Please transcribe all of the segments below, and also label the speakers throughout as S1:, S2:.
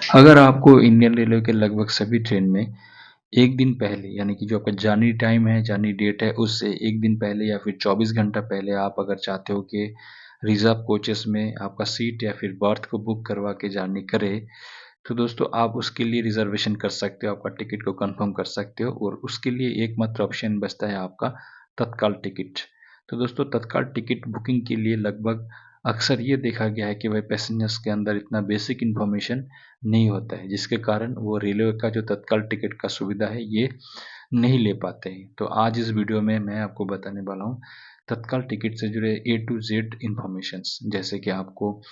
S1: अगर आपको Indian railway के लगभग सभी ट्रेन में एक दिन पहले यानी कि जो आपका जर्नी टाइम है, जर्नी डेट है, उससे एक दिन पहले या फिर 24 घंटा पहले आप अगर चाहते हो कि रिजर्व कोचेस में आपका सीट या फिर बर्थ को बुक करवा के जर्नी करे, तो दोस्तों आप उसके लिए रिजर्वेशन कर सकते हो, आपका टिकट को कंफर्म कर सकते हो और उसके लिए एकमात्र ऑप्शन बचता है आपका तत्काल टिकट। तो दोस्तों तत्काल टिकट बुकिंग के लिए लगभग अक्सर ये देखा गया है कि भाई पैसेंजर्स के अंदर इतना बेसिक इन्फॉर्मेशन नहीं होता है, जिसके कारण वो रेलवे का जो तत्काल टिकट का सुविधा है ये नहीं ले पाते हैं। तो आज इस वीडियो में मैं आपको बताने वाला हूँ तत्काल टिकट से जुड़े ए टू जेड इन्फॉर्मेशंस, जैसे कि आपको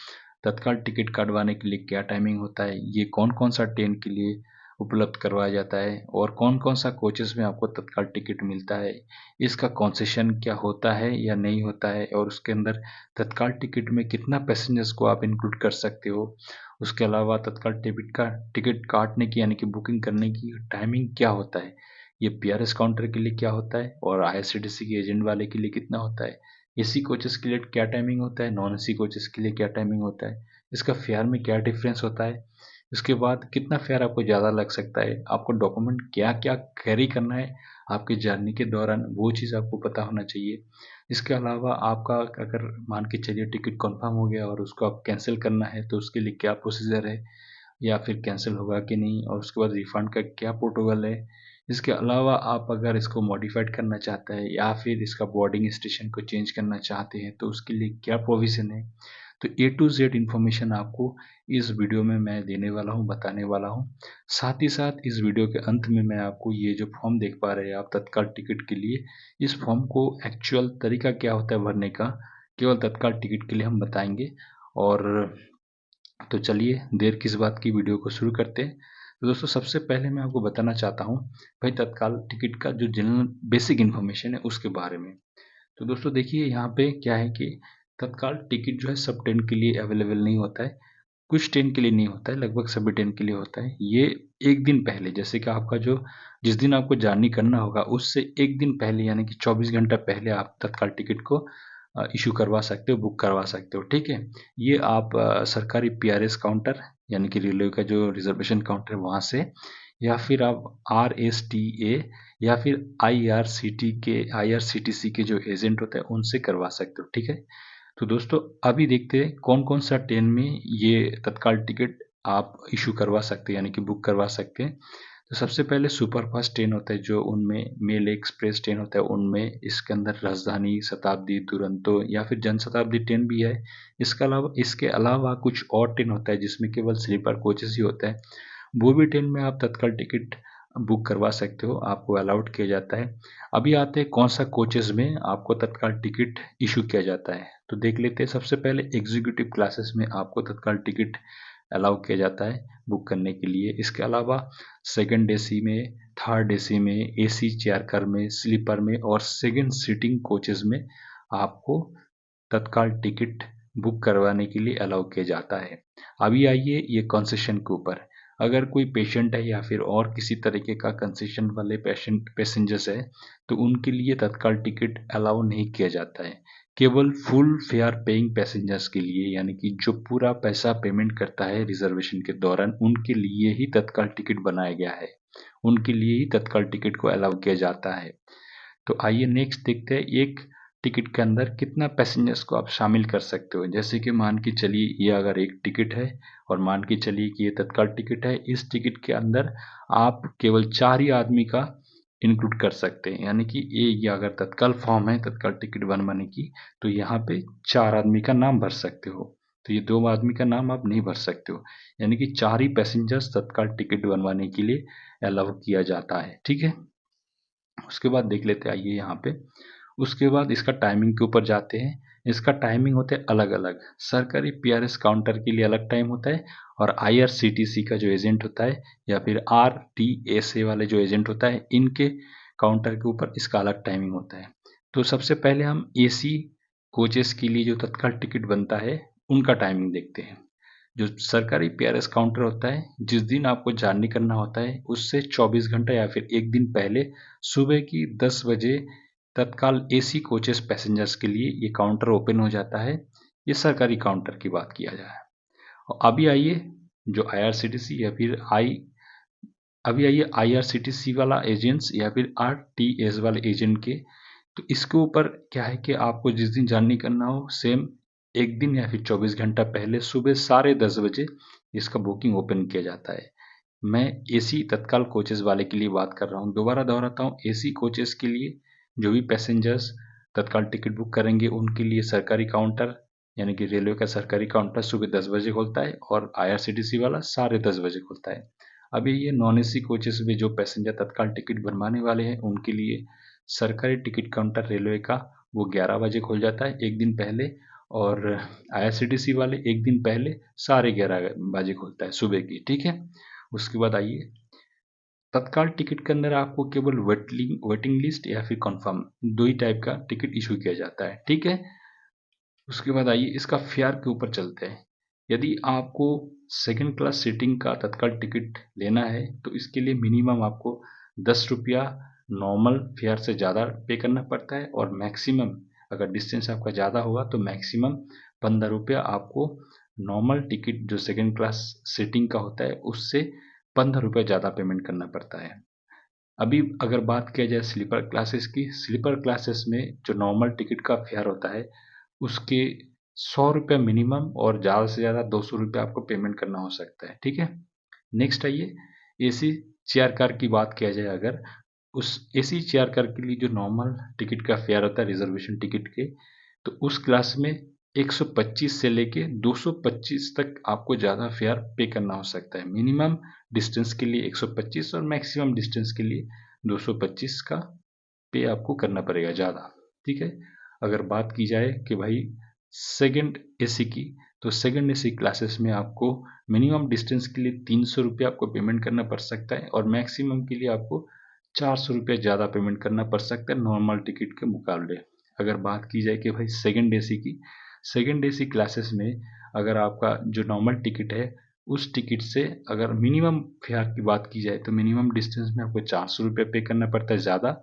S1: तत्काल टिकट कटवाने के लिए क्या टाइमिंग होता है, ये कौन कौन सा ट्रेन के लिए उपलब्ध करवाया जाता है और कौन कौन सा कोचेस में आपको तत्काल टिकट मिलता है, इसका कॉन्सेशन क्या होता है या नहीं होता है और उसके अंदर तत्काल टिकट में कितना पैसेंजर्स को आप इंक्लूड कर सकते हो। उसके अलावा तत्काल टिकट काटने की यानी कि बुकिंग करने की टाइमिंग क्या होता है, ये पीआरएस काउंटर के लिए क्या होता है और आईआरसीटीसी के एजेंट वाले के लिए कितना होता है, एसी कोचेस के लिए क्या टाइमिंग होता है, नॉन एसी कोचेस के लिए क्या टाइमिंग होता है, इसका फेयर में क्या डिफरेंस होता है, इसके बाद कितना फेयर आपको ज़्यादा लग सकता है, आपको डॉक्यूमेंट क्या क्या कैरी करना है आपकी जर्नी के दौरान, वो चीज़ आपको पता होना चाहिए। इसके अलावा आपका अगर मान के चलिए टिकट कंफर्म हो गया और उसको आप कैंसिल करना है तो उसके लिए क्या प्रोसीजर है या फिर कैंसिल होगा कि नहीं और उसके बाद रिफंड का क्या प्रोटोकॉल है। इसके अलावा आप अगर इसको मॉडिफाइड करना चाहते हैं या फिर इसका बोर्डिंग स्टेशन को चेंज करना चाहते हैं तो उसके लिए क्या प्रोविज़न है। तो ए टू जेड इन्फॉर्मेशन आपको इस वीडियो में मैं देने वाला हूँ, बताने वाला हूँ। साथ ही साथ इस वीडियो के अंत में मैं आपको ये जो फॉर्म देख पा रहे हैं आप तत्काल टिकट के लिए, इस फॉर्म को एक्चुअल तरीका क्या होता है भरने का, केवल तत्काल टिकट के लिए हम बताएंगे। और तो चलिए देर किस बात की, वीडियो को शुरू करते हैं। तो दोस्तों सबसे पहले मैं आपको बताना चाहता हूँ भाई तत्काल टिकट का जो जनरल बेसिक इन्फॉर्मेशन है उसके बारे में। तो दोस्तों देखिए यहाँ पे क्या है कि तत्काल टिकट जो है सब ट्रेन के लिए अवेलेबल नहीं होता है, कुछ ट्रेन के लिए नहीं होता है, लगभग सभी ट्रेन के लिए होता है। ये एक दिन पहले, जैसे कि आपका जो जिस दिन आपको जर्नी करना होगा उससे एक दिन पहले यानी कि 24 घंटा पहले आप तत्काल टिकट को इशू करवा सकते हो, बुक करवा सकते हो, ठीक है। ये आप सरकारी पीआरएस काउंटर यानी कि रेलवे का जो रिजर्वेशन काउंटर है वहाँ से, या फिर आप आरएसटीए या फिर आईआरसीटीसी के जो एजेंट होते हैं उनसे करवा सकते हो, ठीक है। तो दोस्तों अभी देखते हैं कौन कौन सा ट्रेन में ये तत्काल टिकट आप इशू करवा सकते हैं यानी कि बुक करवा सकते हैं। तो सबसे पहले सुपरफास्ट ट्रेन होता है जो उनमें मेल एक्सप्रेस ट्रेन होता है, उनमें इसके अंदर राजधानी, शताब्दी, दुरंतो या फिर जनशताब्दी ट्रेन भी है। इसके अलावा कुछ और ट्रेन होता है जिसमें केवल स्लीपर कोचेस ही होता है, वो भी ट्रेन में आप तत्काल टिकट बुक करवा सकते हो, आपको अलाउड किया जाता है। अभी आते हैं कौन सा कोचेस में आपको तत्काल टिकट इशू किया जाता है, तो देख लेते हैं। सबसे पहले एग्जीक्यूटिव क्लासेस में आपको तत्काल टिकट अलाउ किया जाता है बुक करने के लिए। इसके अलावा सेकंड एसी में, थर्ड एसी में, एसी चेयर कार में, स्लीपर में और सेकंड सीटिंग कोचेस में आपको तत्काल टिकट बुक करवाने के लिए अलाउ किया जाता है। अभी आइए ये कंसेशन के ऊपर। अगर कोई पेशेंट है या फिर और किसी तरीके का कंसेशन वाले पैसेंजर्स है तो उनके लिए तत्काल टिकट अलाउ नहीं किया जाता है। केवल फुल फेयर पेइंग पैसेंजर्स के लिए यानी कि जो पूरा पैसा पेमेंट करता है रिजर्वेशन के दौरान उनके लिए ही तत्काल टिकट बनाया गया है, उनके लिए ही तत्काल टिकट को अलाउ किया जाता है। तो आइए नेक्स्ट देखते हैं एक टिकट के अंदर कितना पैसेंजर्स को आप शामिल कर सकते हो। जैसे कि मान के चलिए ये अगर एक टिकट है और मान के चलिए कि ये तत्काल टिकट है, इस टिकट के अंदर आप केवल 4 ही आदमी का इंक्लूड कर सकते हैं, यानी कि ये अगर तत्काल फॉर्म है तत्काल टिकट बनवाने की तो यहाँ पे 4 आदमी का नाम भर सकते हो, तो ये 2 आदमी का नाम आप नहीं भर सकते हो, यानी कि 4 ही पैसेंजर्स तत्काल टिकट बनवाने के लिए अलाउ किया जाता है, ठीक है। उसके बाद देख लेते हैं, आइए यहाँ पे उसके बाद इसका टाइमिंग के ऊपर जाते हैं। इसका टाइमिंग होता है अलग अलग, सरकारी पीआरएस काउंटर के लिए अलग टाइम होता है और आईआरसीटीसी का जो एजेंट होता है या फिर आरटीएसए वाले जो एजेंट होता है इनके काउंटर के ऊपर इसका अलग टाइमिंग होता है। तो सबसे पहले हम एसी कोचेस के लिए जो तत्काल टिकट बनता है उनका टाइमिंग देखते हैं। जो सरकारी पीआरएस काउंटर होता है, जिस दिन आपको जर्नी करना होता है उससे 24 घंटा या फिर एक दिन पहले सुबह की 10 बजे तत्काल एसी कोचेस पैसेंजर्स के लिए ये काउंटर ओपन हो जाता है। ये सरकारी काउंटर की बात किया जाए। और अभी आइए जो IRCTC या फिर अभी आइए IRCTC वाला एजेंट्स या फिर RTS वाले एजेंट के। तो इसके ऊपर क्या है कि आपको जिस दिन जर्नी करना हो सेम एक दिन या फिर 24 घंटा पहले सुबह 10:30 बजे इसका बुकिंग ओपन किया जाता है। मैं एसी तत्काल कोचेस वाले के लिए बात कर रहा हूँ, दोबारा दोहराता हूँ, एसी कोचेस के लिए जो भी पैसेंजर्स तत्काल टिकट बुक करेंगे उनके लिए सरकारी काउंटर यानी कि रेलवे का सरकारी काउंटर सुबह 10 बजे खुलता है और IRCTC वाला 10:30 बजे खुलता है। अभी ये नॉन एसी कोचेस में जो पैसेंजर तत्काल टिकट बनवाने वाले हैं उनके लिए सरकारी टिकट काउंटर रेलवे का वो 11 बजे खुल जाता है एक दिन पहले, और IRCTC वाले एक दिन पहले 11:30 बजे खुलता है सुबह की, ठीक है। उसके बाद आइए, तत्काल टिकट के अंदर आपको केवल वेटिंग लिस्ट या फिर कंफर्म दो ही टाइप का टिकट इशू किया जाता है, ठीक है। उसके बाद आइए इसका फेयर के ऊपर चलते हैं। यदि आपको सेकंड क्लास सीटिंग का तत्काल टिकट लेना है तो इसके लिए मिनिमम आपको 10 रुपया नॉर्मल फेयर से ज़्यादा पे करना पड़ता है, और मैक्सिमम अगर डिस्टेंस आपका ज़्यादा होगा तो मैक्सिमम 15 रुपया आपको नॉर्मल टिकट जो सेकंड क्लास सीटिंग का होता है उससे 15 रुपये ज़्यादा पेमेंट करना पड़ता है। अभी अगर बात किया जाए स्लीपर क्लासेस की, स्लीपर क्लासेस में जो नॉर्मल टिकट का फेयर होता है उसके 100 रुपये मिनिमम और ज़्यादा से ज़्यादा 200 रुपये आपको पेमेंट करना हो सकता है, ठीक है। नेक्स्ट आइए, एसी चेयर कार की बात किया जाए अगर, उस एसी चेयर कार के लिए जो नॉर्मल टिकट का फेयर होता है रिजर्वेशन टिकट के, तो उस क्लास में 125 से लेके 225 तक आपको ज़्यादा फेयर पे करना हो सकता है। मिनिमम डिस्टेंस के लिए 125 और मैक्सिमम डिस्टेंस के लिए 225 का पे आपको करना पड़ेगा ज़्यादा, ठीक है। अगर बात की जाए कि भाई सेकंड एसी की, तो सेकंड एसी क्लासेस में आपको मिनिमम डिस्टेंस के लिए 300 रुपये आपको पेमेंट करना पड़ सकता है, और मैक्सिमम के लिए आपको 400 रुपये ज़्यादा पेमेंट करना पड़ सकता है नॉर्मल टिकट के मुकाबले। अगर बात की जाए कि भाई सेकंड एसी की, सेकंड एसी क्लासेस में अगर आपका जो नॉर्मल टिकट है उस टिकट से अगर मिनिमम फेयर की बात की जाए तो मिनिमम डिस्टेंस में आपको 400 रुपये पे करना पड़ता है ज़्यादा,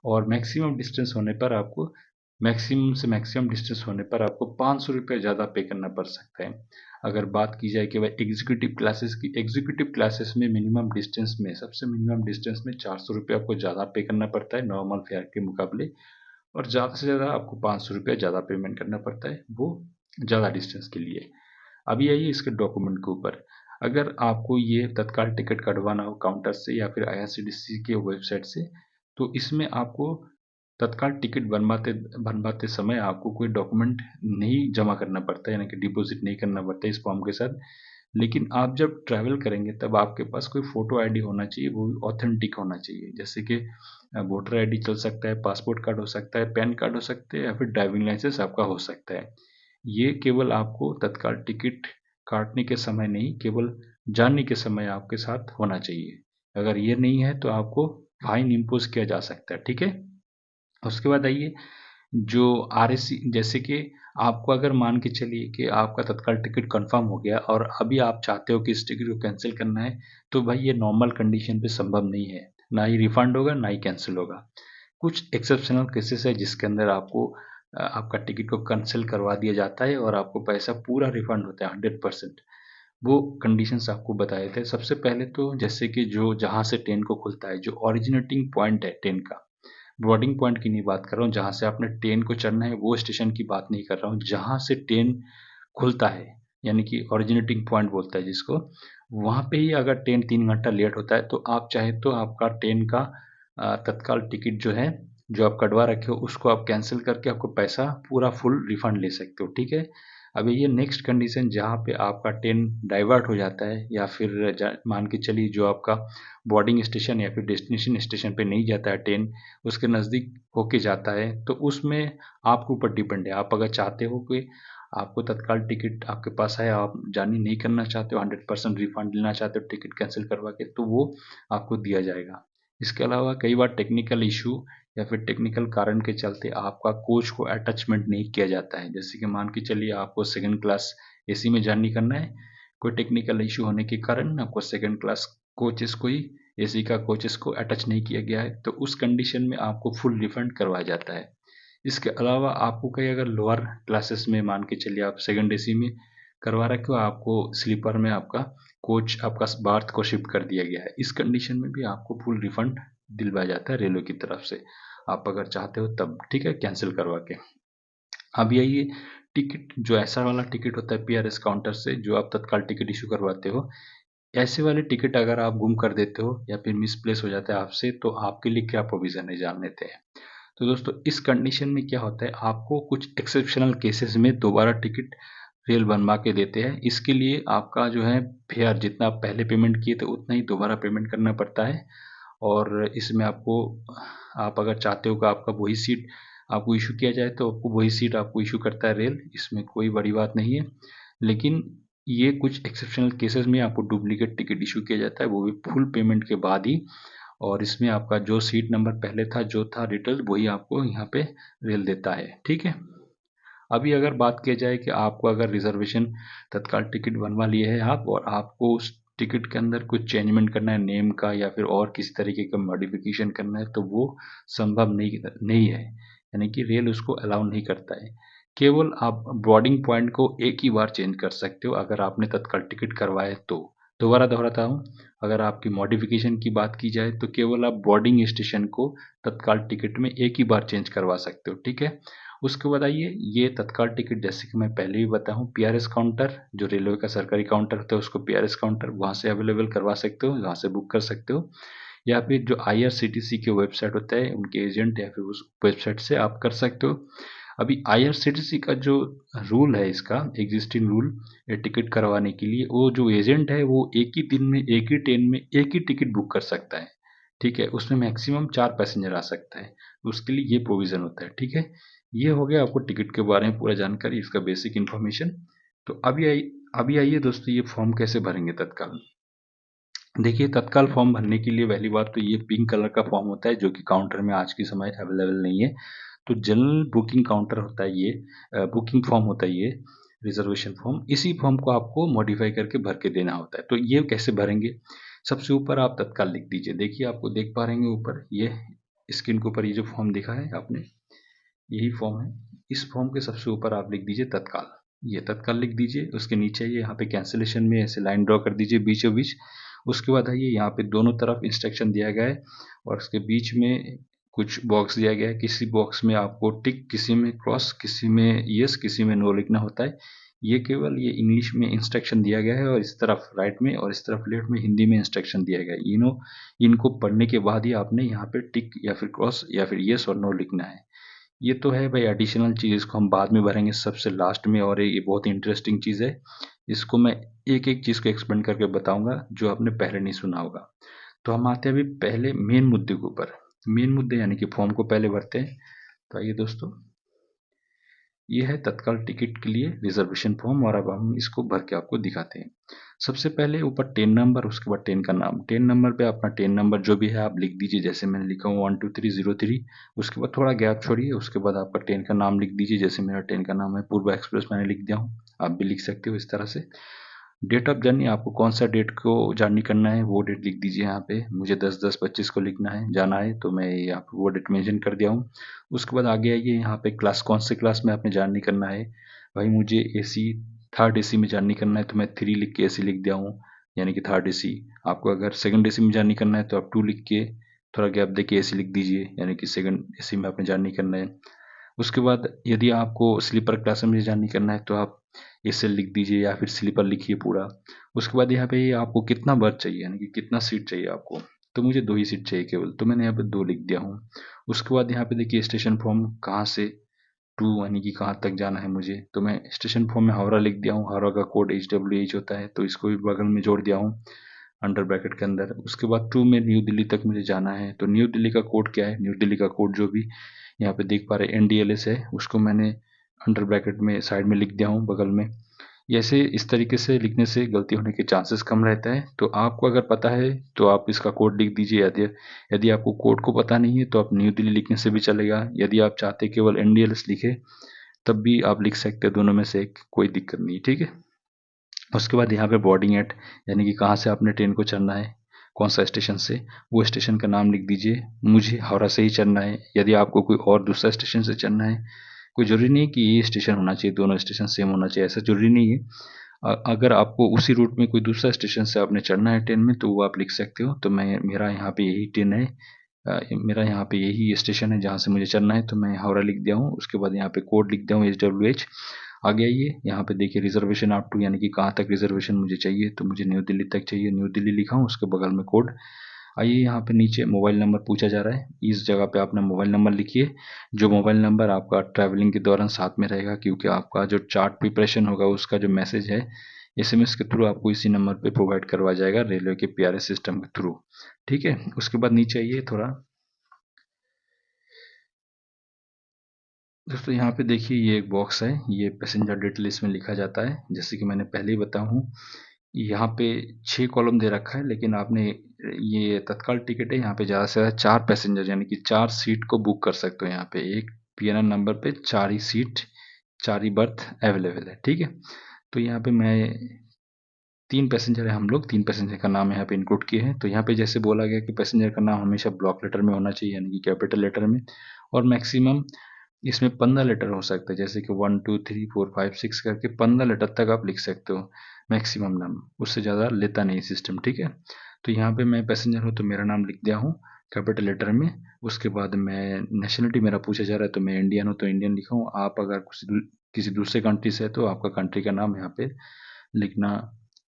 S1: और मैक्सिमम डिस्टेंस होने पर आपको मैक्सिमम से मैक्सिमम डिस्टेंस होने पर आपको 500 रुपये ज़्यादा पे करना पड़ सकता है। अगर बात की जाए कि भाई एग्जीक्यूटिव क्लासेस की, एग्जीक्यूटिव क्लासेस में मिनिमम डिस्टेंस में सबसे मिनिमम डिस्टेंस में 400 रुपये आपको ज़्यादा पे करना पड़ता है नॉर्मल फेयर के मुकाबले, और ज़्यादा से ज़्यादा आपको 500 रुपये ज़्यादा पेमेंट करना पड़ता है वो ज़्यादा डिस्टेंस के लिए। अभी आइए इसके डॉक्यूमेंट के ऊपर। अगर आपको ये तत्काल टिकट कटवाना हो काउंटर से या फिर IRCTC के वेबसाइट से, तो इसमें आपको तत्काल टिकट बनवाते बनवाते समय आपको कोई डॉक्यूमेंट नहीं जमा करना पड़ता है, यानी कि डिपॉजिट नहीं करना पड़ता है इस फॉर्म के साथ। लेकिन आप जब ट्रैवल करेंगे तब आपके पास कोई फोटो आईडी होना चाहिए, वो भी ऑथेंटिक होना चाहिए, जैसे कि वोटर आईडी चल सकता है, पासपोर्ट कार्ड हो सकता है, पैन कार्ड हो सकते हैं, या फिर ड्राइविंग लाइसेंस आपका हो सकता है। ये केवल आपको तत्काल टिकट काटने के समय नहीं, केवल जाने के समय आपके साथ होना चाहिए। अगर ये नहीं है तो आपको फाइन इम्पोज किया जा सकता है, ठीक है। उसके बाद आइए, जो RAC, जैसे कि आपको अगर मान के चलिए कि आपका तत्काल टिकट कंफर्म हो गया और अभी आप चाहते हो कि इस टिकट को कैंसिल करना है, तो भाई ये नॉर्मल कंडीशन पे संभव नहीं है, ना ही रिफंड होगा ना ही कैंसिल होगा। कुछ एक्सेप्शनल केसेस है जिसके अंदर आपको आपका टिकट को कैंसिल करवा दिया जाता है और आपको पैसा पूरा रिफंड होता है 100%। वो कंडीशंस आपको बताए थे। सबसे पहले तो जैसे कि जो जहाँ से ट्रेन को खुलता है, जो ओरिजिनेटिंग पॉइंट है ट्रेन का, बोर्डिंग पॉइंट की नहीं बात कर रहा हूँ, जहाँ से आपने ट्रेन को चढ़ना है वो स्टेशन की बात नहीं कर रहा हूँ, जहाँ से ट्रेन खुलता है यानी कि ओरिजिनेटिंग पॉइंट बोलता है जिसको, वहाँ पे ही अगर ट्रेन 3 घंटा लेट होता है तो आप चाहे तो आपका ट्रेन का तत्काल टिकट जो है, जो आप कटवा रखे हो उसको आप कैंसिल करके आपको पैसा पूरा फुल रिफंड ले सकते हो, ठीक है। अभी ये नेक्स्ट कंडीशन जहाँ पे आपका ट्रेन डाइवर्ट हो जाता है, या फिर मान के चलिए जो आपका बोर्डिंग स्टेशन या फिर डेस्टिनेशन स्टेशन पे नहीं जाता है ट्रेन, उसके नज़दीक होके जाता है, तो उसमें आपके ऊपर डिपेंड है। आप अगर चाहते हो कि आपको तत्काल टिकट आपके पास है, आप जर्नी नहीं करना चाहते हो, 100% रिफंड लेना चाहते हो टिकट कैंसिल करवा के, तो वो आपको दिया जाएगा। इसके अलावा कई बार टेक्निकल इशू या फिर टेक्निकल कारण के चलते आपका कोच को अटैचमेंट नहीं किया जाता है, जैसे कि मान के चलिए आपको सेकंड क्लास एसी में जर्नी करना है, कोई टेक्निकल इशू होने के कारण आपको सेकंड क्लास कोचेस को ही, एसी का कोचेस को अटैच नहीं किया गया है, तो उस कंडीशन में आपको फुल रिफंड करवाया जाता है। इसके अलावा आपको कहीं अगर लोअर क्लासेस में मान के चलिए आप सेकंड एसी में करवा रखे हो, आपको स्लीपर में आपका कोच आपका बार्थ को शिफ्ट कर दिया गया है, इस कंडीशन में भी आपको फुल रिफंड दिलवाया जाता है रेलवे की तरफ से, आप अगर चाहते हो तब, ठीक है, कैंसिल करवा के। अब यही टिकट जो ऐसा वाला टिकट होता है पीआरएस काउंटर से जो आप तत्काल टिकट इशू करवाते हो, ऐसे वाले टिकट अगर आप गुम कर देते हो या फिर मिसप्लेस हो जाता है आपसे, तो आपके लिए क्या प्रोविजन है जान लेते हैं। तो दोस्तों इस कंडीशन में क्या होता है, आपको कुछ एक्सेप्शनल केसेस में दोबारा टिकट रेल बनवा के देते हैं। इसके लिए आपका जो है फेयर, जितना आप पहले पेमेंट किए थे उतना ही दोबारा पेमेंट करना पड़ता है। और इसमें आपको, आप अगर चाहते हो कि आपका वही सीट आपको इशू किया जाए तो आपको वही सीट आपको इशू करता है रेल, इसमें कोई बड़ी बात नहीं है। लेकिन ये कुछ एक्सेप्शनल केसेस में आपको डुप्लीकेट टिकट इशू किया जाता है, वो भी फुल पेमेंट के बाद ही। और इसमें आपका जो सीट नंबर पहले था, जो था डिटेल, वही आपको यहाँ पे रेल देता है, ठीक है। अभी अगर बात किया जाए कि आपको अगर रिजर्वेशन तत्काल टिकट बनवा लिए है आप, और आपको उस टिकट के अंदर कुछ चेंजमेंट करना है नेम का या फिर और किसी तरीके का मॉडिफिकेशन करना है, तो वो संभव नहीं नहीं है, यानी कि रेल उसको अलाउ नहीं करता है। केवल आप बोर्डिंग पॉइंट को एक ही बार चेंज कर सकते हो अगर आपने तत्काल टिकट करवाए तो। दोबारा दोहराता हूँ, अगर आपकी मॉडिफिकेशन की बात की जाए तो केवल आप बोर्डिंग स्टेशन को तत्काल टिकट में एक ही बार चेंज करवा सकते हो, ठीक है। उसके बाद आइए, ये तत्काल टिकट जैसे कि मैं पहले भी बताया हूँ, पीआरएस काउंटर जो रेलवे का सरकारी काउंटर होता है उसको पीआरएस काउंटर, वहाँ से अवेलेबल करवा सकते हो, वहाँ से बुक कर सकते हो। या फिर जो आईआरसीटीसी के वेबसाइट होता है उनके एजेंट या फिर उस वेबसाइट से आप कर सकते हो। अभी आईआरसीटीसी का जो रूल है, इसका एग्जिस्टिंग रूल टिकट करवाने के लिए, वो जो एजेंट है वो एक ही दिन में एक ही ट्रेन में एक ही टिकट बुक कर सकता है, ठीक है। उसमें मैक्सिमम 4 पैसेंजर आ सकता है, उसके लिए ये प्रोविज़न होता है, ठीक है। ये हो गया आपको टिकट के बारे में पूरा जानकारी, इसका बेसिक इन्फॉर्मेशन। तो अभी आइए दोस्तों, ये फॉर्म कैसे भरेंगे तत्काल। देखिए, तत्काल फॉर्म भरने के लिए पहली बात तो ये पिंक कलर का फॉर्म होता है जो कि काउंटर में आज के समय अवेलेबल नहीं है। तो जनरल बुकिंग काउंटर होता है ये, बुकिंग फॉर्म होता है ये, रिजर्वेशन फॉर्म। इसी फॉर्म को आपको मॉडिफाई करके भर के देना होता है। तो ये कैसे भरेंगे, सबसे ऊपर आप तत्काल लिख दीजिए। देखिए, आपको देख पा रहे हैं ऊपर ये स्क्रीन के ऊपर ये जो फॉर्म दिखा है आपने, यही फॉर्म है। इस फॉर्म के सबसे ऊपर आप लिख दीजिए तत्काल, ये तत्काल लिख दीजिए। उसके नीचे ये यहाँ पे कैंसिलेशन में ऐसे लाइन ड्रॉ कर दीजिए बीचों बीच। उसके बाद आइए, यहाँ पे दोनों तरफ इंस्ट्रक्शन दिया गया है और उसके बीच में कुछ बॉक्स दिया गया है। किसी बॉक्स में आपको टिक, किसी में क्रॉस, किसी में यस, किसी में नो लिखना होता है। ये केवल ये इंग्लिश में इंस्ट्रक्शन दिया गया है और इस तरफ राइट में और इस तरफ लेफ्ट में हिंदी में इंस्ट्रक्शन दिया गया है। इनको पढ़ने के बाद ही आपने यहाँ पे टिक या फिर क्रॉस या फिर यस और नो लिखना है। ये तो है भाई एडिशनल चीज़, इसको हम बाद में भरेंगे सबसे लास्ट में। और ये बहुत ही इंटरेस्टिंग चीज़ है, इसको मैं एक एक चीज़ को एक्सप्लेन करके बताऊंगा जो आपने पहले नहीं सुना होगा। तो हम आते हैं अभी पहले मेन मुद्दे के ऊपर। मेन मुद्दे यानी कि फॉर्म को पहले भरते हैं। तो आइए दोस्तों, ये है तत्काल टिकट के लिए रिजर्वेशन फॉर्म और अब हम इसको भर के आपको दिखाते हैं। सबसे पहले ऊपर ट्रेन नंबर, उसके बाद ट्रेन का नाम। ट्रेन नंबर पे अपना ट्रेन नंबर जो भी है आप लिख दीजिए, जैसे मैंने लिखा हूँ 12303। उसके बाद थोड़ा गैप छोड़िए, उसके बाद आपका ट्रेन का नाम लिख दीजिए। जैसे मेरा ट्रेन का नाम है पूर्वा एक्सप्रेस, मैंने लिख दिया हूँ, आप भी लिख सकते हो इस तरह से। डेट ऑफ जर्नी, आपको कौन सा डेट को जर्नी करना है वो डेट लिख दीजिए यहाँ पे। मुझे 10/10/25 को लिखना है, जाना है, तो मैं यहाँ पे वो डेट मेंशन कर दिया हूँ। उसके बाद आगे आइए, यहाँ पे क्लास, कौन से क्लास में आपने जर्नी करना है। भाई मुझे एसी, थर्ड एसी में जर्नी करना है, तो मैं 3 लिख के एसी लिख दिया हूँ, यानी कि थर्ड एसी। आपको अगर सेकंड एसी में जर्नी करना है तो आप 2 लिख के थोड़ा गैप दे के एसी लिख दीजिए, यानी कि सेकंड एसी में आपने जर्नी करना है। उसके बाद यदि आपको स्लीपर क्लास में जर्नी करना है तो आप एसएल लिख दीजिए या फिर स्लीपर लिखिए पूरा। उसके बाद यहाँ पे आपको कितना बर्थ चाहिए, यानी कि कितना सीट चाहिए आपको। तो मुझे 2 ही सीट चाहिए केवल, तो मैंने यहाँ पे 2 लिख दिया हूँ। उसके बाद यहाँ पे देखिए स्टेशन फॉर्म, कहाँ से टू यानी कि कहाँ तक जाना है मुझे, तो मैं स्टेशन फॉर्म में हावड़ा लिख दिया हूँ। हावड़ा का कोड HWH होता है, तो इसको भी बगल में जोड़ दिया हूँ अंडर ब्रैकेट के अंदर। उसके बाद टू में न्यू दिल्ली तक मुझे जाना है, तो न्यू दिल्ली का कोड क्या है, न्यू दिल्ली का कोड जो भी यहाँ पे देख पा रहे हैं NDLS है, उसको मैंने अंडर ब्रैकेट में साइड में लिख दिया हूँ बगल में। ऐसे इस तरीके से लिखने से गलती होने के चांसेस कम रहता है। तो आपको अगर पता है तो आप इसका कोड लिख दीजिए, यदि यदि आपको कोड को पता नहीं है तो आप न्यू दिल्ली लिखने से भी चलेगा। यदि आप चाहते केवल NDLS लिखे तब भी आप लिख सकते हैं, दोनों में से एक, कोई दिक्कत नहीं, ठीक है। उसके बाद यहाँ पे बोर्डिंग एट, यानी कि कहाँ से आपने ट्रेन को चढ़ना है, कौन सा स्टेशन से, वो स्टेशन का नाम लिख दीजिए। मुझे हावड़ा से ही चढ़ना है, यदि आपको कोई और दूसरा स्टेशन से चढ़ना है, कोई ज़रूरी नहीं है कि ये स्टेशन होना चाहिए, दोनों स्टेशन सेम होना चाहिए, ऐसा ज़रूरी नहीं है। अगर आपको उसी रूट में कोई दूसरा स्टेशन से आपने चढ़ना है ट्रेन में तो वो आप लिख सकते हो। तो मैं मेरा यहाँ पे यही ट्रेन है, मेरा यहाँ पे यही स्टेशन है जहाँ से मुझे चलना है, तो मैं हावड़ा लिख दिया हूँ। उसके बाद यहाँ पे कोड लिख दिया हूँ HWH। आगे आइए, यहाँ पे देखिए रिजर्वेशन अप टू, यानी कि कहाँ तक रिजर्वेशन मुझे चाहिए, तो मुझे न्यू दिल्ली तक चाहिए, न्यू दिल्ली लिखा हूँ, उसके बगल में कोड। आइए यहाँ पे नीचे मोबाइल नंबर पूछा जा रहा है, इस जगह पे अपना मोबाइल नंबर लिखिए, जो मोबाइल नंबर आपका ट्रैवलिंग के दौरान साथ में रहेगा, क्योंकि आपका जो चार्ट प्रिपरेशन होगा उसका जो मैसेज है SMS के थ्रू आपको इसी नंबर पे प्रोवाइड करवाया जाएगा, रेलवे के PRS सिस्टम के थ्रू। ठीक है, उसके बाद नीचे आइए थोड़ा दोस्तों, यहाँ पे देखिए ये एक बॉक्स है, ये पैसेंजर डिटेल इसमें लिखा जाता है। जैसे कि मैंने पहले ही बताया हूँ, यहाँ पे 6 कॉलम दे रखा है, लेकिन आपने ये तत्काल टिकट है, यहाँ पे ज़्यादा से ज़्यादा 4 पैसेंजर यानी कि 4 सीट को बुक कर सकते हो। यहाँ पे एक PNR नंबर पे 4 ही सीट, 4 ही बर्थ अवेलेबल है। ठीक है, तो यहाँ पे मैं 3 पैसेंजर है, हम लोग 3 पैसेंजर का नाम यहाँ पे इंक्लूड किए हैं। तो यहाँ पे जैसे बोला गया कि पैसेंजर का नाम हमेशा ब्लॉक लेटर में होना चाहिए, यानी कि कैपिटल लेटर में, और मैक्सिमम इसमें 15 लेटर हो सकते हैं, जैसे कि 1 2 3 4 5 6 करके 15 लेटर तक आप लिख सकते हो मैक्सिमम नाम, उससे ज़्यादा लेता नहीं सिस्टम। ठीक है, तो यहाँ पे मैं पैसेंजर हूँ तो मेरा नाम लिख दिया हूँ कैपिटल लेटर में। उसके बाद मैं नेशनलिटी मेरा पूछा जा रहा है, तो मैं इंडियन हूँ तो इंडियन लिखा हूँ। आप अगर किसी दूसरे कंट्री से है तो आपका कंट्री का नाम यहाँ पे लिखना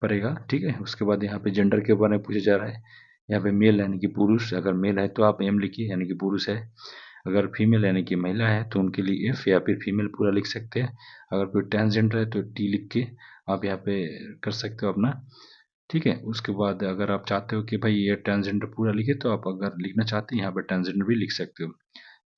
S1: पड़ेगा। ठीक है, उसके बाद यहाँ पे जेंडर के बारे में पूछा जा रहा है, यहाँ पे मेल यानी कि पुरुष, अगर मेल है तो आप M लिखिए यानी कि पुरुष है। अगर फीमेल यानी कि महिला है तो उनके लिए F या फिर फीमेल पूरा लिख सकते हैं। अगर कोई ट्रांसजेंडर है तो T लिख के आप यहाँ पे कर सकते हो अपना। ठीक है, उसके बाद अगर आप चाहते हो कि भाई ये ट्रांसजेंडर पूरा लिखे, तो आप अगर लिखना चाहते हैं यहाँ पे ट्रांसजेंडर भी लिख सकते हो।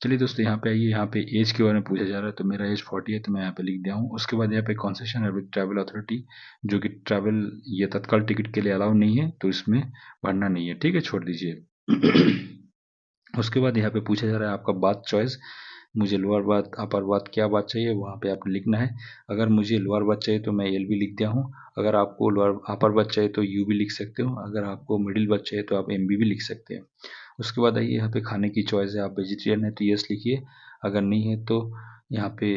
S1: चलिए दोस्तों, यहाँ पे आइए, यहाँ पे एज के बारे में पूछा जा रहा है, तो मेरा एज 40 है तो मैं यहाँ पे लिख दिया हूँ। उसके बाद यहाँ पे कॉन्सेशन है विद ट्रैवल अथॉरिटी, जो कि ट्रैवल ये तत्काल टिकट के लिए अलाउ नहीं है, तो इसमें भरना नहीं है। ठीक है, छोड़ दीजिए। उसके बाद यहाँ पे पूछा जा रहा है आपका बात चॉइस, मुझे लोअर बात अपर बात क्या बात चाहिए वहाँ पे आपको लिखना है। अगर मुझे लोअर बात चाहिए तो मैं LB लिख दिया हूँ। अगर आपको लोअर अपर बात चाहिए तो UB लिख सकते हो। अगर आपको मिडिल बात चाहिए तो आप MB भी लिख सकते हैं। उसके बाद आइए, यहाँ पे खाने की चॉइस है, आप वेजिटेरियन है तो यस लिखिए, अगर नहीं है तो यहाँ पे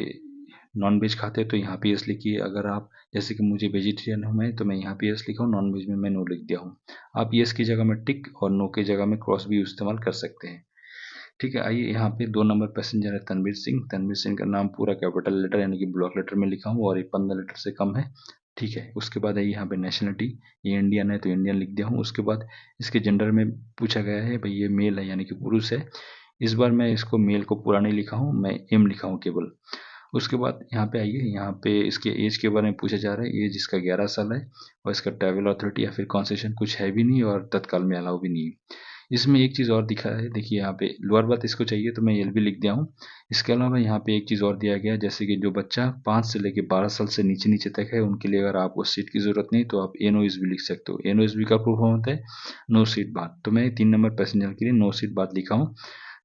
S1: नॉन वेज खाते हैं तो यहाँ पे यस लिखिए। अगर आप, जैसे कि मुझे वेजिटेरियन हूँ मैं, तो मैं यहाँ पे यस लिखा हूँ, नॉन वेज में मैं नो लिख दिया हूँ। आप यस की जगह में टिक और नो की जगह में क्रॉस भी इस्तेमाल कर सकते हैं। ठीक है, आइए यहाँ पे 2 नंबर पैसेंजर है तनवीर सिंह। तनवीर सिंह का नाम पूरा कैपिटल लेटर यानी कि ब्लॉक लेटर में लिखा हूँ और ये 15 लेटर से कम है। ठीक है, उसके बाद आइए यहाँ पे नेशनलिटी, ये इंडियन है तो इंडियन लिख दिया हूँ। उसके बाद इसके जेंडर में पूछा गया है, भाई ये मेल है यानी कि पुरुष है। इस बार मैं इसको मेल को पूरा नहीं लिखा हूँ, मैं M लिखा हूँ केवल। उसके बाद यहाँ पे आइए, यहाँ पे इसके एज के बारे में पूछा जा रहा है, एज इसका 11 साल है, और इसका ट्रैवल अथॉरिटी या फिर कॉन्सेशन कुछ है भी नहीं, और तत्काल में अलाउ भी नहीं है। इसमें एक चीज़ और दिखा है, देखिए यहाँ पे लोअर बात इसको चाहिए तो मैं LB लिख दिया हूँ। इसके अलावा यहाँ पे एक चीज़ और दिया गया है, जैसे कि जो बच्चा 5 से लेकर 12 साल से नीचे नीचे तक है उनके लिए अगर आपको सीट की ज़रूरत नहीं तो आप NOSB लिख सकते हो। NOSB का प्रूफ होता है नो सीट बात, तो मैं 3 नंबर पैसेंजर के लिए नो सीट बात लिखा हूँ।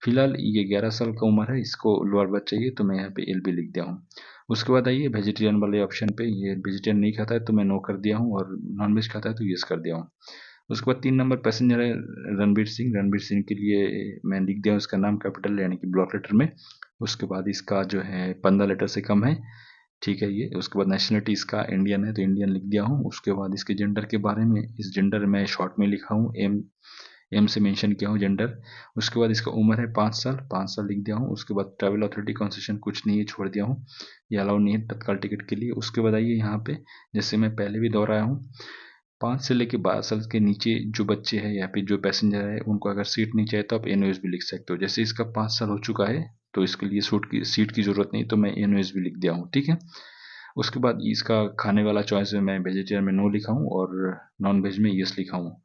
S1: फिलहाल ये 11 साल का उम्र है, इसको लोअर बर्थ चाहिए तो मैं यहाँ पे LB लिख दिया हूँ। उसके बाद आइए वेजिटेरियन वाले ऑप्शन पे, ये वेजिटेरियन नहीं खाता है तो मैं नो कर दिया हूँ, और नॉन वेज खाता है तो यस कर दिया हूँ। उसके बाद 3 नंबर पैसेंजर है रणबीर सिंह। रणबीर सिंह के लिए मैं लिख दिया हूँ इसका नाम कैपिटल यानी कि ब्लॉक लेटर में। उसके बाद इसका जो है 15 लेटर से कम है। ठीक है, ये उसके बाद नेशनलिटी इसका इंडियन है तो इंडियन लिख दिया हूँ। उसके बाद इसके जेंडर के बारे में, इस जेंडर मैं शॉर्ट में लिखा हूँ, एम से मेंशन किया हूँ जेंडर। उसके बाद इसका उम्र है 5 साल, 5 साल लिख दिया हूँ। उसके बाद ट्रैवल अथॉरिटी कंसेशन कुछ नहीं है, छोड़ दिया हूँ, ये अलाउ नहीं है तत्काल टिकट के लिए। उसके बाद आइए यहाँ पे, जैसे मैं पहले भी दोहराया हूँ, 5 से लेकर 12 साल के नीचे जो बच्चे हैं या फिर जो पैसेंजर है उनको अगर सीट नहीं चाहिए तो आप NOS भी लिख सकते हो। जैसे इसका 5 साल हो चुका है तो इसके लिए सीट की जरूरत नहीं, तो मैं NOS भी लिख दिया हूँ। ठीक है, उसके बाद इसका खाने वाला चॉइस में मैं वेजिटेरियन में नो लिखा हूँ और नॉन वेज में यस लिखा हूँ।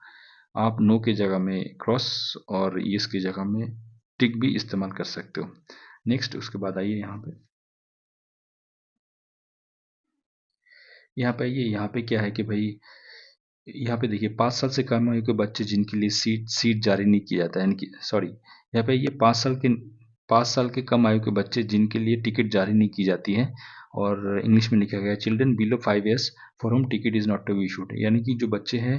S1: आप नो की जगह में क्रॉस और यस की जगह में टिक भी इस्तेमाल कर सकते हो। नेक्स्ट, उसके बाद आइए यहाँ पे आइए, यहाँ पे क्या है कि भाई यहाँ पे देखिए 5 साल से कम आयु के बच्चे जिनके लिए सीट सीट जारी नहीं किया जाता है, यानी कि सॉरी, यहाँ पे ये 5 साल के कम आयु के बच्चे जिनके लिए टिकट जारी नहीं की जाती है, और इंग्लिश में लिखा गया है children below 5 years for home ticket is not to be issued, यानी कि जो बच्चे हैं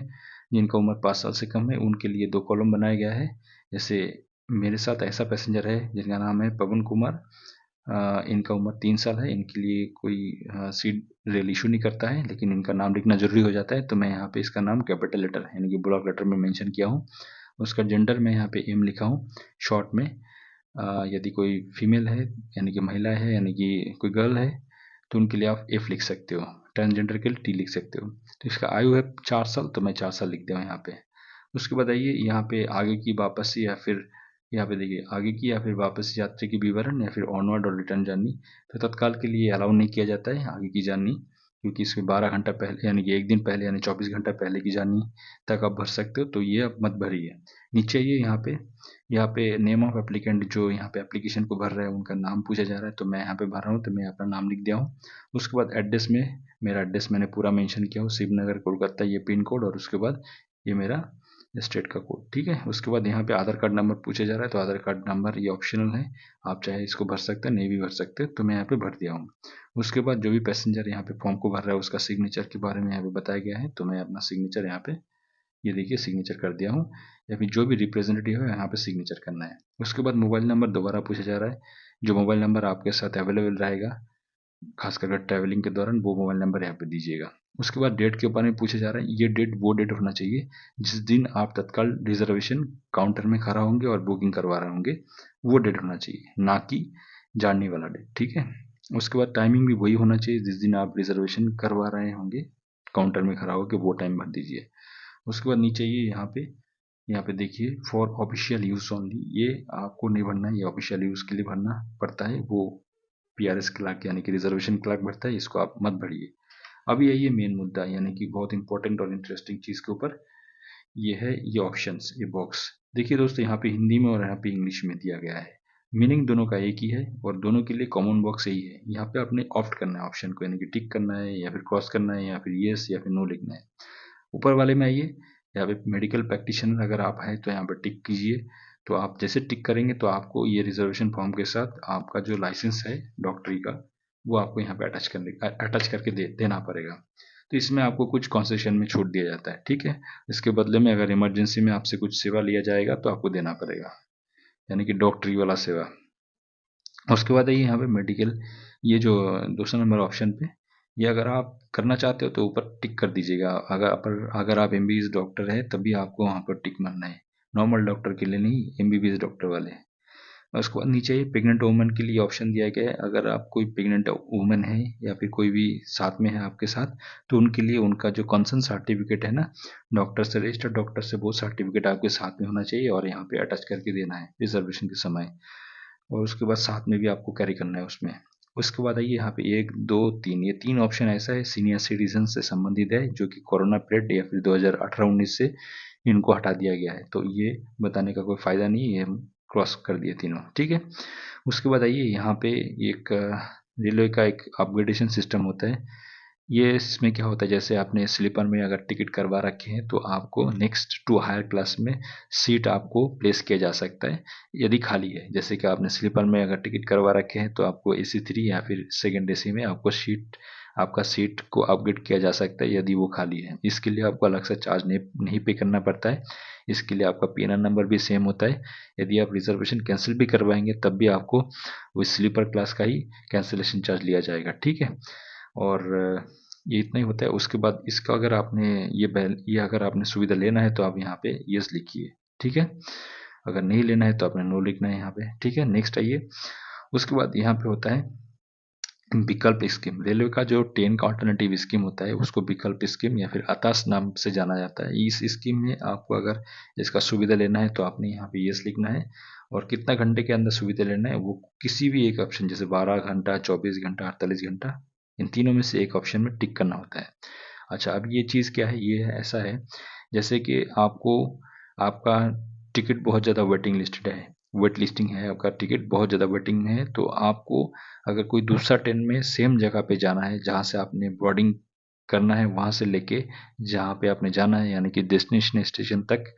S1: जिनका उम्र 5 साल से कम है उनके लिए 2 कॉलम बनाया गया है। जैसे मेरे साथ ऐसा पैसेंजर है जिनका नाम है पवन कुमार, इनका उम्र 3 साल है। इनके लिए कोई सीट रेल इशू नहीं करता है, लेकिन इनका नाम लिखना जरूरी हो जाता है। तो मैं यहाँ पे इसका नाम कैपिटल लेटर यानी कि ब्लॉक लेटर में मेंशन किया हूँ। उसका जेंडर मैं यहाँ पे एम लिखा हूँ शॉर्ट में। यदि कोई फीमेल है यानी कि महिला है यानी कि कोई गर्ल है तो उनके लिए आप एफ लिख सकते हो। ट्रांसजेंडर के लिए टी लिख सकते हो। तो इसका आयु है 4 साल, तो मैं 4 साल लिख दिया हूँ यहाँ पे। उसके बाद आइए यहाँ पे आगे की वापसी या फिर यहाँ पे देखिए आगे की या फिर वापसी यात्रा की विवरण या फिर ऑनवर्ड और रिटर्न जर्नी। तो तत्काल के लिए अलाउ नहीं किया जाता है आगे की जर्नी, क्योंकि इसमें 12 घंटा पहले यानी कि एक दिन पहले यानी 24 घंटा पहले की जर्नी तक आप भर सकते हो, तो ये आप मत भरिए। नीचे ये यहाँ पे नेम ऑफ एप्लीकेंट, जो यहाँ पे एप्लीकेशन को भर रहे हैं उनका नाम पूछा जा रहा है, तो मैं यहाँ पे भर रहा हूँ, तो मैं अपना नाम लिख दिया हूँ। उसके बाद एड्रेस में मेरा एड्रेस मैंने पूरा मेंशन किया हूँ, शिवनगर कोलकाता, ये पिन कोड, और उसके बाद ये मेरा स्टेट का कोड। ठीक है। उसके बाद यहाँ पे आधार कार्ड नंबर पूछा जा रहा है, तो आधार कार्ड नंबर ये ऑप्शनल है, आप चाहे इसको भर सकते हैं नहीं भी भर सकते, तो मैं यहाँ पे भर दिया हूँ। उसके बाद जो भी पैसेंजर यहाँ पे फॉर्म को भर रहा है उसका सिग्नेचर के बारे में यहाँ पे बताया गया है, तो मैं अपना सिग्नेचर यहाँ पे ये देखिए सिग्नेचर कर दिया हूँ, या फिर जो भी रिप्रेजेंटेटिव है यहाँ पे सिग्नेचर करना है। उसके बाद मोबाइल नंबर दोबारा पूछा जा रहा है, जो मोबाइल नंबर आपके साथ अवेलेबल रहेगा खास करके ट्रैवलिंग के दौरान वो मोबाइल नंबर यहाँ पे दीजिएगा। उसके बाद डेट के बारे में पूछा जा रहा है, ये डेट वो डेट होना चाहिए जिस दिन आप तत्काल रिजर्वेशन काउंटर में खड़ा होंगे और बुकिंग करवा रहे होंगे, वो डेट होना चाहिए, ना कि जानने वाला डेट। ठीक है। उसके बाद टाइमिंग भी वही होना चाहिए जिस दिन आप रिजर्वेशन करवा रहे होंगे, काउंटर में खड़ा होकर वो टाइम भर दीजिए। उसके बाद नीचे ये यहाँ पे देखिए फॉर ऑफिशियल यूज ओनली, ये आपको नहीं भरना है, ये ऑफिशियल यूज के लिए भरना पड़ता है, वो पीआरएस क्लर्क यानी कि रिजर्वेशन क्लर्क भरता है, इसको आप मत भरिए। अब ये मेन मुद्दा यानी कि बहुत इंपॉर्टेंट और इंटरेस्टिंग चीज के ऊपर ये है, ये ऑप्शंस, ये बॉक्स। देखिए दोस्तों, यहाँ पे हिंदी में और यहाँ पे इंग्लिश में दिया गया है, मीनिंग दोनों का एक ही है और दोनों के लिए कॉमन बॉक्स यही है। यहाँ पे आपने ऑप्ट करना है ऑप्शन को, यानी कि टिक करना है या फिर क्रॉस करना है या फिर येस या फिर नो लिखना है। ऊपर वाले में आइए, यहाँ पे मेडिकल प्रैक्टिशनर अगर आप हैं तो यहाँ पर टिक कीजिए। तो आप जैसे टिक करेंगे तो आपको ये रिजर्वेशन फॉर्म के साथ आपका जो लाइसेंस है डॉक्टरी का वो आपको यहाँ पे अटैच करके देना पड़ेगा। तो इसमें आपको कुछ कंसेशन में छूट दिया जाता है। ठीक है। इसके बदले में अगर इमरजेंसी में आपसे कुछ सेवा लिया जाएगा तो आपको देना पड़ेगा, यानी कि डॉक्टरी वाला सेवा। उसके बाद आइए यहाँ पे मेडिकल, ये जो दूसरा नंबर ऑप्शन पे, ये अगर आप करना चाहते हो तो ऊपर टिक कर दीजिएगा। अगर आप एमबीबीएस डॉक्टर है तभी आपको वहाँ पर टिक मारना है, नॉर्मल डॉक्टर के लिए नहीं, एमबीबीएस डॉक्टर वाले। और उसके बाद नीचे प्रेग्नेंट वुमेन के लिए ऑप्शन दिया गया है, अगर आप कोई प्रेग्नेंट वुमेन है या फिर कोई भी साथ में है आपके साथ, तो उनके लिए उनका जो कंसर्न सर्टिफिकेट है ना, डॉक्टर से, रजिस्टर्ड डॉक्टर से, वो सर्टिफिकेट आपके साथ में होना चाहिए और यहाँ पे अटैच करके देना है रिजर्वेशन के समय। और उसके बाद साथ में भी आपको कैरी करना है उसमें। उसके बाद आइए यहाँ पे एक दो तीन, ये तीन ऑप्शन ऐसा है सीनियर सिटीजन से संबंधित है, जो कि कोरोना पीरियड या फिर 2018-19 से इनको हटा दिया गया है, तो ये बताने का कोई फायदा नहीं है, ये हम क्रॉस कर दिए तीनों। ठीक है। उसके बाद आइए यहाँ पे एक रेलवे का एक अपग्रेडेशन सिस्टम होता है। ये इसमें क्या होता है, जैसे आपने स्लीपर में अगर टिकट करवा रखे हैं तो आपको नेक्स्ट टू हायर क्लास में सीट आपको प्लेस किया जा सकता है यदि खाली है। जैसे कि आपने स्लीपर में अगर टिकट करवा रखे हैं तो आपको AC3 या फिर सेकंड AC में आपका सीट को अपग्रेड किया जा सकता है यदि वो खाली है। इसके लिए आपको अलग से चार्ज नहीं पे करना पड़ता है। इसके लिए आपका PNR नंबर भी सेम होता है। यदि आप रिजर्वेशन कैंसिल भी करवाएंगे तब भी आपको वो स्लीपर क्लास का ही कैंसिलेशन चार्ज लिया जाएगा। ठीक है। और ये इतना ही होता है। उसके बाद इसका अगर आपने ये अगर आपने सुविधा लेना है तो आप यहाँ पे यस लिखिए। ठीक है। अगर नहीं लेना है तो आपने नो लिखना है यहाँ पे। ठीक है। नेक्स्ट आइए। उसके बाद यहाँ पे होता है विकल्प स्कीम। रेलवे का जो ट्रेन का ऑल्टरनेटिव स्कीम होता है उसको विकल्प स्कीम या फिर अतास नाम से जाना जाता है। इस स्कीम में आपको अगर इसका सुविधा लेना है तो आपने यहाँ पे यस लिखना है, और कितना घंटे के अंदर सुविधा लेना है वो किसी भी एक ऑप्शन, जैसे 12 घंटा, 24 घंटा, 48 घंटा, इन तीनों में से एक ऑप्शन में टिक करना होता है। अच्छा, अब ये चीज़ क्या है, ये ऐसा है जैसे कि आपको आपका टिकट बहुत ज़्यादा वेटिंग लिस्टेड है, वेट लिस्टिंग है, आपका टिकट बहुत ज़्यादा वेटिंग में है, तो आपको अगर कोई दूसरा ट्रेन में सेम जगह पे जाना है जहाँ से आपने बोर्डिंग करना है, वहाँ से लेके जहाँ पे आपने जाना है यानी कि डेस्टिनेशन स्टेशन तक,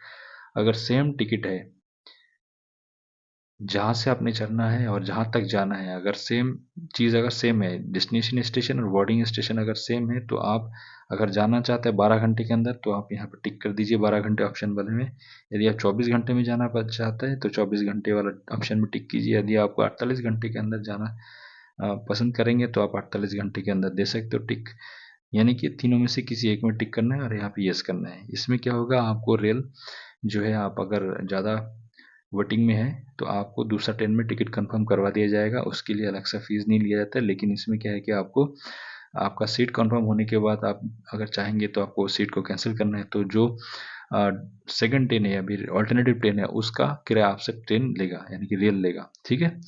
S1: अगर सेम टिकट है जहाँ से आपने चढ़ना है और जहाँ तक जाना है, अगर सेम चीज़ अगर सेम है, डेस्टिनेशन स्टेशन और बोर्डिंग स्टेशन अगर सेम है, तो आप अगर जाना चाहते हैं 12 घंटे के अंदर, तो आप यहाँ पर टिक कर दीजिए 12 घंटे ऑप्शन वाले में। यदि आप 24 घंटे में जाना चाहते हैं तो 24 घंटे वाला ऑप्शन में टिक कीजिए। यदि आपको 48 घंटे के अंदर जाना पसंद करेंगे तो आप 48 घंटे के अंदर दे सकते हो टिक। यानी कि तीनों में से किसी एक में टिक करना है और यहाँ पे यस करना है। इसमें क्या होगा, आपको रेल जो है, आप अगर ज़्यादा वेटिंग में है तो आपको दूसरा ट्रेन में टिकट कंफर्म करवा दिया जाएगा, उसके लिए अलग से फीस नहीं लिया जाता है। लेकिन इसमें क्या है कि आपको आपका सीट कंफर्म होने के बाद आप अगर चाहेंगे तो आपको सीट को कैंसिल करना है, तो जो सेकंड ट्रेन है या फिर ऑल्टरनेटिव ट्रेन है उसका किराया आपसे ट्रेन लेगा, यानी कि रेल लेगा। ठीक है,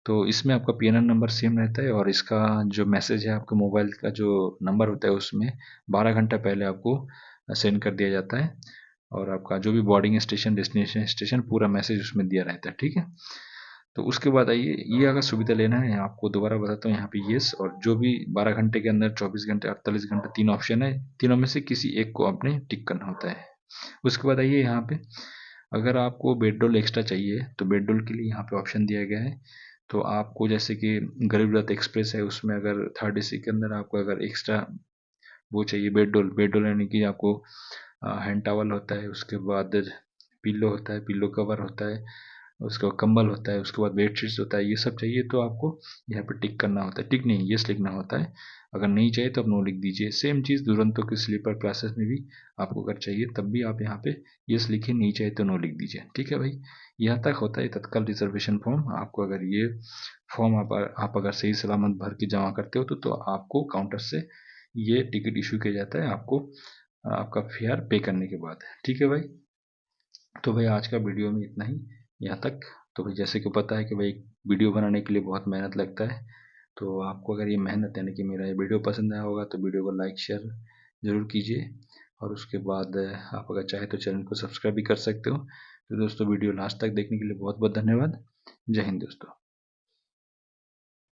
S1: तो इसमें आपका पीएनआर नंबर सेम रहता है और इसका जो मैसेज है आपके मोबाइल का जो नंबर होता है उसमें 12 घंटा पहले आपको सेंड कर दिया जाता है, और आपका जो भी बोर्डिंग स्टेशन डेस्टिनेशन स्टेशन पूरा मैसेज उसमें दिया रहता है। ठीक है, तो उसके बाद आइए, ये अगर सुविधा लेना है आपको, दोबारा बताता हूँ, यहाँ पे येस और जो भी 12 घंटे के अंदर 24 घंटे 48 घंटे तीन ऑप्शन है, तीनों में से किसी एक को आपने टिक करना होता है। उसके बाद आइए यहाँ पे, अगर आपको बेडरोल एक्स्ट्रा चाहिए तो बेडरोल के लिए यहाँ पे ऑप्शन दिया गया है। तो आपको जैसे कि गरीब रथ एक्सप्रेस है, उसमें अगर थर्ड एसी के अंदर आपको अगर एक्स्ट्रा वो चाहिए बेडरोल, बेडरोल यानी कि आपको हैंड टॉवल होता है, उसके बाद पिल्लो होता है, पिल्लो कवर होता है, उसके बाद कंबल होता है, उसके बाद बेडशीट्स होता है, ये सब चाहिए तो आपको यहाँ पे टिक करना होता है, टिक नहीं यस लिखना होता है। अगर नहीं चाहिए तो आप नो लिख दीजिए। सेम चीज़ दुरंतो के स्लीपर क्लासेस में भी आपको अगर चाहिए तब भी आप यहाँ पे यस लिखिए, नहीं चाहिए तो नो लिख दीजिए। ठीक है भाई, यहाँ तक होता है तत्काल रिजर्वेशन फॉर्म। आपको अगर ये फॉर्म आप अगर सही सलामत भर के जमा करते हो तो आपको काउंटर से ये टिकट इशू किया जाता है आपको, आपका फेयर पे करने के बाद। ठीक है भाई, तो भाई आज का वीडियो में इतना ही, यहाँ तक। तो भाई जैसे कि पता है कि भाई वीडियो बनाने के लिए बहुत मेहनत लगता है, तो आपको अगर ये मेहनत यानी कि मेरा ये वीडियो पसंद आया होगा तो वीडियो को लाइक शेयर ज़रूर कीजिए, और उसके बाद आप अगर चाहे तो चैनल को सब्सक्राइब भी कर सकते हो। तो दोस्तों वीडियो लास्ट तक देखने के लिए बहुत बहुत धन्यवाद। जय हिंद दोस्तों।